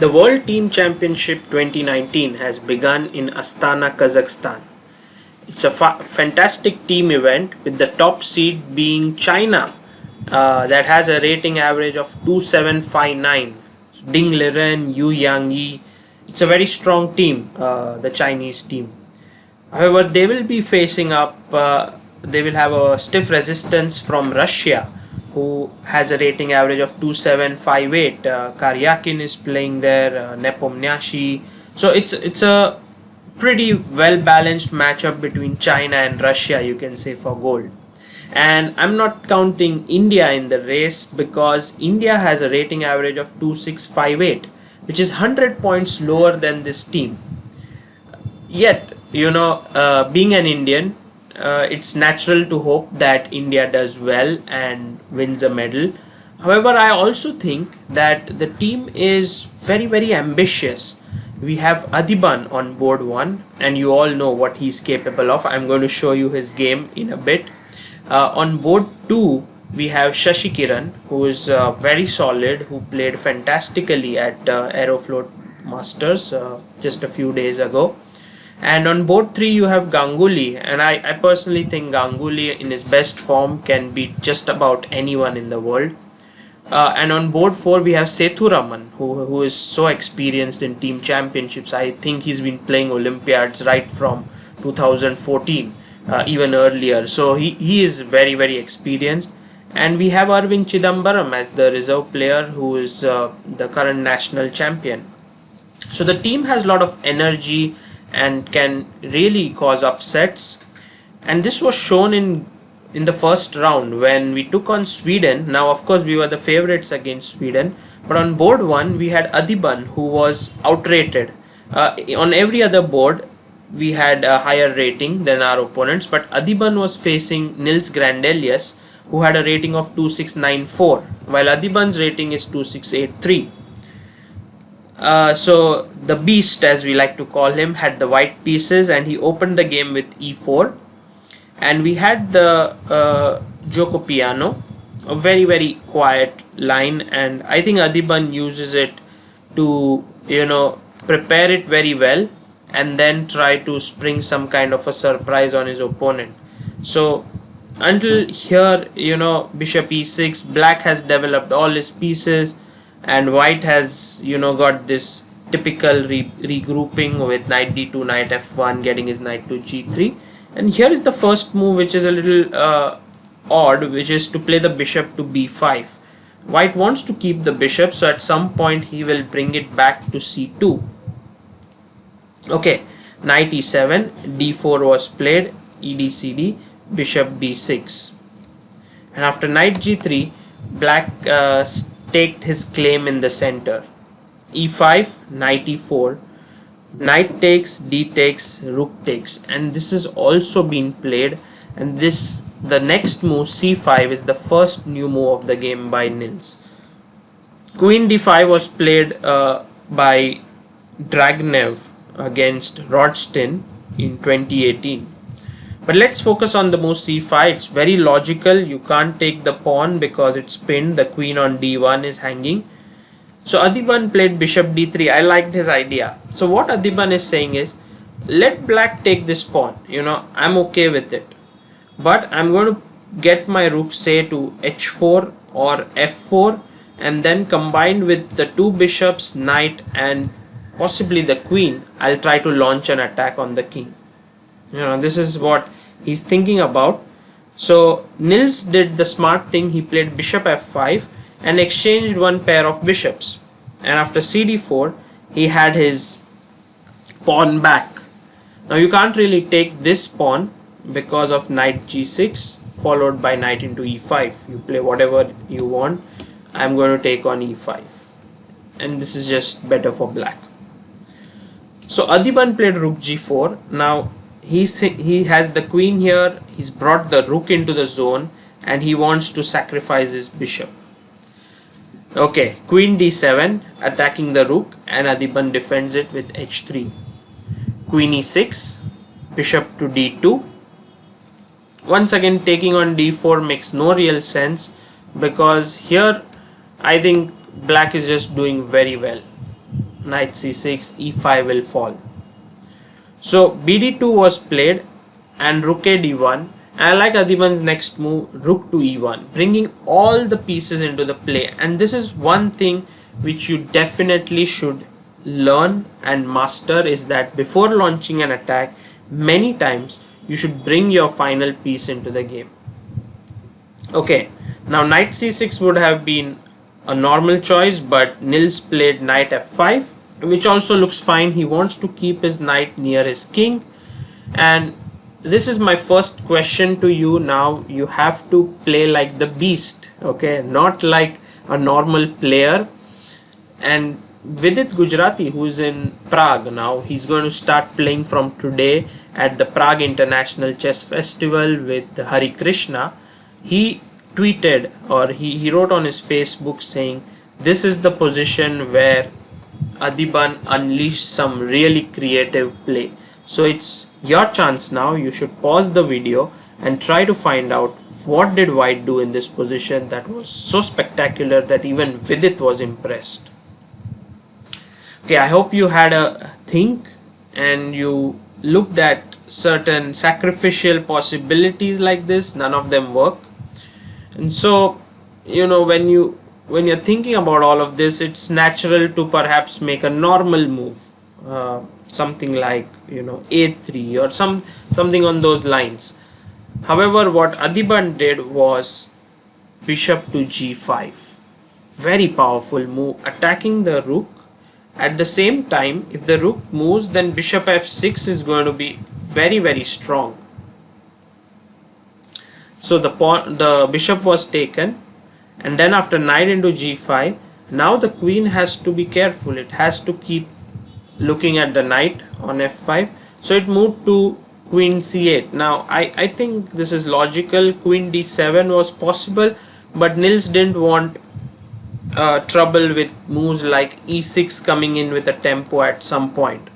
The World Team Championship 2019 has begun in Astana, Kazakhstan. It's a fantastic team event with the top seed being China, that has a rating average of 2759. Ding Liren, Yu Yangyi. It's a very strong team, the Chinese team. However, they will be facing up, they will have a stiff resistance from Russia, who has a rating average of 2758. Karyakin is playing there, Nepomniachtchi. So it's a pretty well balanced matchup between China and Russia, you can say, for gold. And I'm not counting India in the race because India has a rating average of 2658, which is 100 points lower than this team. Yet, being an Indian, it's natural to hope that India does well and wins a medal. However, I also think that the team is very, very ambitious. We have Adhiban on board 1, and you all know what he's capable of. I'm going to show you his game in a bit. On board 2, we have Shashi Kiran, who is very solid, who played fantastically at Aeroflot Masters just a few days ago. And on board 3 you have Ganguly, and I personally think Ganguly in his best form can beat just about anyone in the world. And on board 4 we have Sethuraman, who is so experienced in team championships. I think he's been playing Olympiads right from 2014, even earlier. So he is very, very experienced. And we have Arvind Chidambaram as the reserve player, who is the current national champion. So the team has a lot of energy and can really cause upsets, and this was shown in the first round when we took on Sweden. Now of course we were the favorites against Sweden, but on board 1 we had Adhiban, who was outrated. On every other board we had a higher rating than our opponents, but Adhiban was facing Nils Grandelius, who had a rating of 2694, while Adhiban's rating is 2683. So the beast, as we like to call him, had the white pieces, and he opened the game with e4, and we had the Joko Piano, a very, very quiet line, and I think Adhiban uses it to prepare it very well and then try to spring some kind of a surprise on his opponent. So until here, bishop e6, black has developed all his pieces, and white has got this typical regrouping with knight d2, knight f1, getting his knight to g3. And here is the first move, which is a little odd, which is to play the bishop to b5. White wants to keep the bishop, so at some point he will bring it back to c2. Okay, knight e7, d4 was played, edcd, bishop b6. And after knight g3, black staked his claim in the center. e5, knight e4, knight takes, d takes, rook takes, and this has also been played. And the next move, c5, is the first new move of the game by Nils. Queen d5 was played by Dragnev against Rodstin in 2018. But let's focus on the move c5. It's very logical. You can't take the pawn because it's pinned. The queen on d1 is hanging. So Adhiban played bishop d3. I liked his idea. So what Adhiban is saying is, let black take this pawn. I'm okay with it. But I'm going to get my rook, say, to h4 or f4, and then combined with the two bishops, knight, and possibly the queen, I'll try to launch an attack on the king. This is what he's thinking about. So Nils did the smart thing. He played bishop f5 and exchanged one pair of bishops. And after cd4, he had his pawn back. Now you can't really take this pawn because of knight g6 followed by knight into e5. You play whatever you want. I'm going to take on e5. And this is just better for black. So Adhiban played rook g4. Now he has the queen here, he's brought the rook into the zone, and he wants to sacrifice his bishop. Okay, queen d7, attacking the rook, and Adhiban defends it with h3. Queen e6, bishop to d2. Once again, taking on d4 makes no real sense, because here I think black is just doing very well. knight c6, e5 will fall. So bd2 was played and rook a d1. And I like Adhiban's next move, rook to e1, bringing all the pieces into the play. And this is one thing which you definitely should learn and master, is that before launching an attack, many times you should bring your final piece into the game. Okay, now knight c6 would have been a normal choice, but Nils played knight f5, which also looks fine. He wants to keep his knight near his king. And this is my first question to you. Now you have to play like the beast, okay, not like a normal player. And Vidit Gujarati, who is in Prague now, he's going to start playing from today at the Prague International Chess Festival with Hari Krishna. He tweeted, or he wrote on his Facebook saying, this is the position where Adhiban unleashed some really creative play. So it's your chance now. You should pause the video and try to find out what did white do in this position that was so spectacular that even Vidit was impressed. Okay, I hope you had a think and you looked at certain sacrificial possibilities like this. None of them work. And so, you know, when you're thinking about all of this, it's natural to perhaps make a normal move, something like, you know, a3 or something on those lines. However, what Adhiban did was bishop to g5. Very powerful move, attacking the rook. At the same time, if the rook moves, then bishop f6 is going to be very, very strong. So the bishop was taken, and then after knight into g5, now the queen has to be careful. It has to keep looking at the knight on f5. So it moved to queen c8. Now I think this is logical. Queen d7 was possible, but Nils didn't want trouble with moves like e6 coming in with a tempo at some point.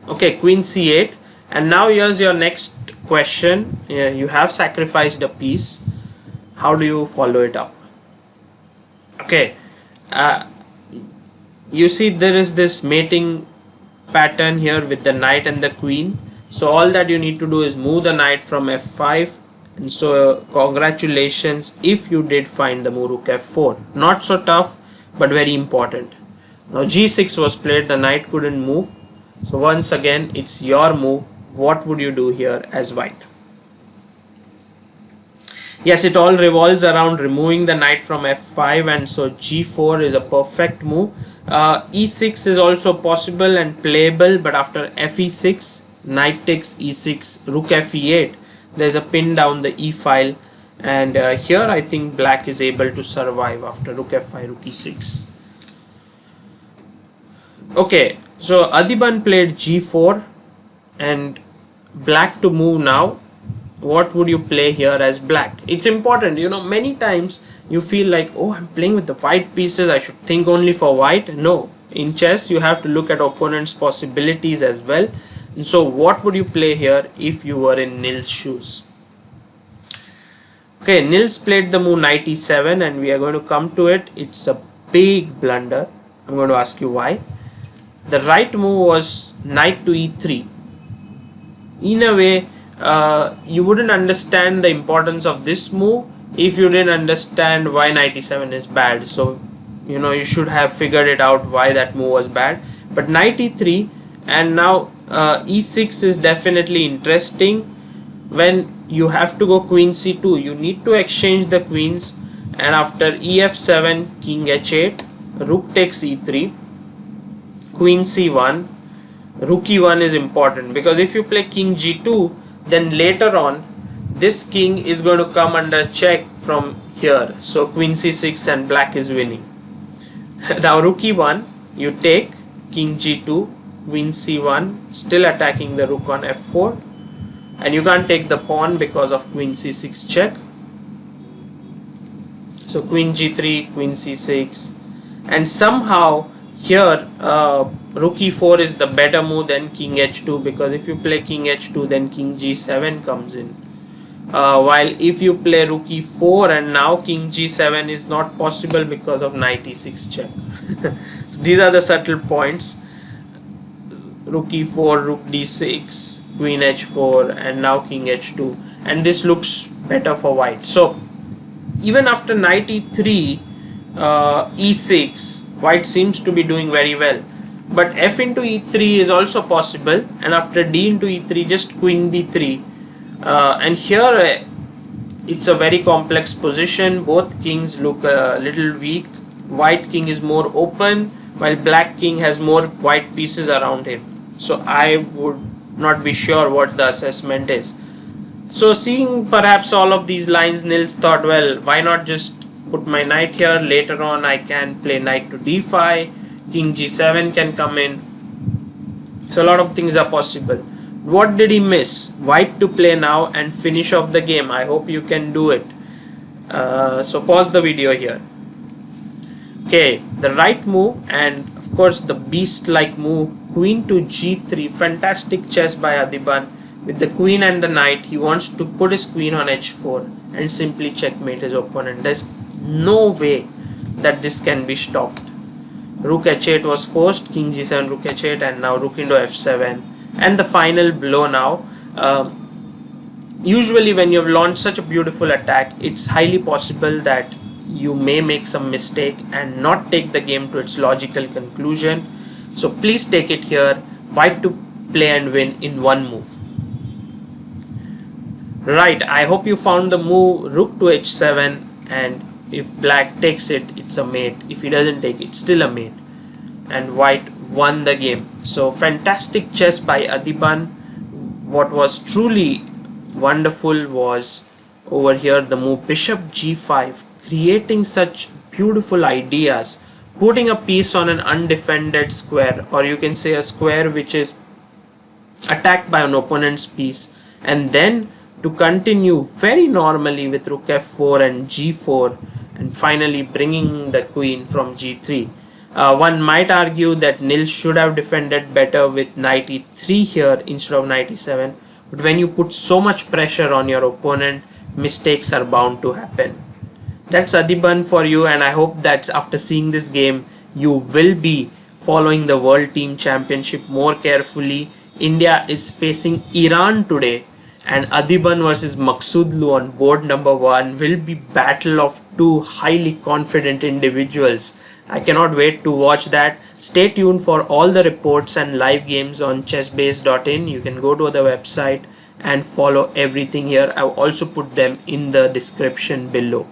Okay, queen c8, and now here's your next question. You have sacrificed a piece. How do you follow it up? Okay, you see there is this mating pattern here with the knight and the queen. So all that you need to do is move the knight from f5. And so congratulations if you did find the move rook f4. Not so tough, but very important. Now g6 was played, the knight couldn't move. So once again, it's your move. What would you do here as white? Yes, it all revolves around removing the knight from f5, and so g4 is a perfect move. E6 is also possible and playable, but after fe6, knight takes e6, rook fe8. There's a pin down the e file, and here I think black is able to survive after rook f5, rook e6. Okay, so Adhiban played g4 and black to move now. What would you play here as black? It's important, you know, many times you feel like, oh, I'm playing with the white pieces, I should think only for white. No, in chess you have to look at opponent's possibilities as well. And so what would you play here if you were in Nils' shoes? Okay, Nils played the move knight e7, and we are going to come to it. It's a big blunder. I'm going to ask you why. The right move was knight to e3. In a way, you wouldn't understand the importance of this move if you didn't understand why knight e7 is bad. So, you know, you should have figured it out why that move was bad. But knight e3, and now e6 is definitely interesting. When you have to go queen c2, you need to exchange the queens, and after ef7, king h8, rook takes e3, queen c1, rook e1 is important, because if you play king g2, then later on this king is going to come under check from here. So queen c6 and black is winning. Now rook e1, you take, king g2, queen c1, still attacking the rook on f4, and you can't take the pawn because of queen c6 check. So queen g3, queen c6, and somehow here rook e4 is the better move than king h2, because if you play king h2, then king g7 comes in. while if you play rook e4 and now king g7 is not possible because of knight e6 check. So these are the subtle points. Rook e4, rook d6, queen h4, and now king h2, and this looks better for white. So even after knight e3, e6, white seems to be doing very well. But f into e3 is also possible, and after d into e3, just queen b3. And here it's a very complex position. Both kings look a little weak. White king is more open, while black king has more white pieces around him. So I would not be sure what the assessment is. So seeing perhaps all of these lines, Nils thought, well, why not just put my knight here? Later on I can play knight to d5, king g7 can come in. So a lot of things are possible. What did he miss? White to play now and finish off the game. I hope you can do it. So pause the video here. Okay, the right move, and of course the beast-like move, queen to g3. Fantastic chess by Adhiban. With the queen and the knight, he wants to put his queen on h4 and simply checkmate his opponent. There's no way that this can be stopped. Rook h8 was forced, king g7, rook h8, and now rook into f7. And the final blow now. Usually when you have launched such a beautiful attack, it's highly possible that you may make some mistake and not take the game to its logical conclusion. So please take it here. White to play and win in one move. Right, I hope you found the move rook to h7, and if black takes it, it's a mate. If he doesn't take it, it's still a mate. And white won the game. So fantastic chess by Adhiban. What was truly wonderful was over here the move bishop g5, creating such beautiful ideas, putting a piece on an undefended square, or you can say a square which is attacked by an opponent's piece, and then to continue very normally with rook f4 and g4, and finally bringing the queen from g3. One might argue that Nils should have defended better with knight e3 here instead of knight e7, but when you put so much pressure on your opponent, mistakes are bound to happen. That's Adhiban for you, and I hope that after seeing this game, you will be following the World Team Championship more carefully. India is facing Iran today, and Adhiban versus Maqsoodlu on board number 1 will be battle of two highly confident individuals. I cannot wait to watch that. Stay tuned for all the reports and live games on chessbase.in. You can go to the website and follow everything here. I've also put them in the description below.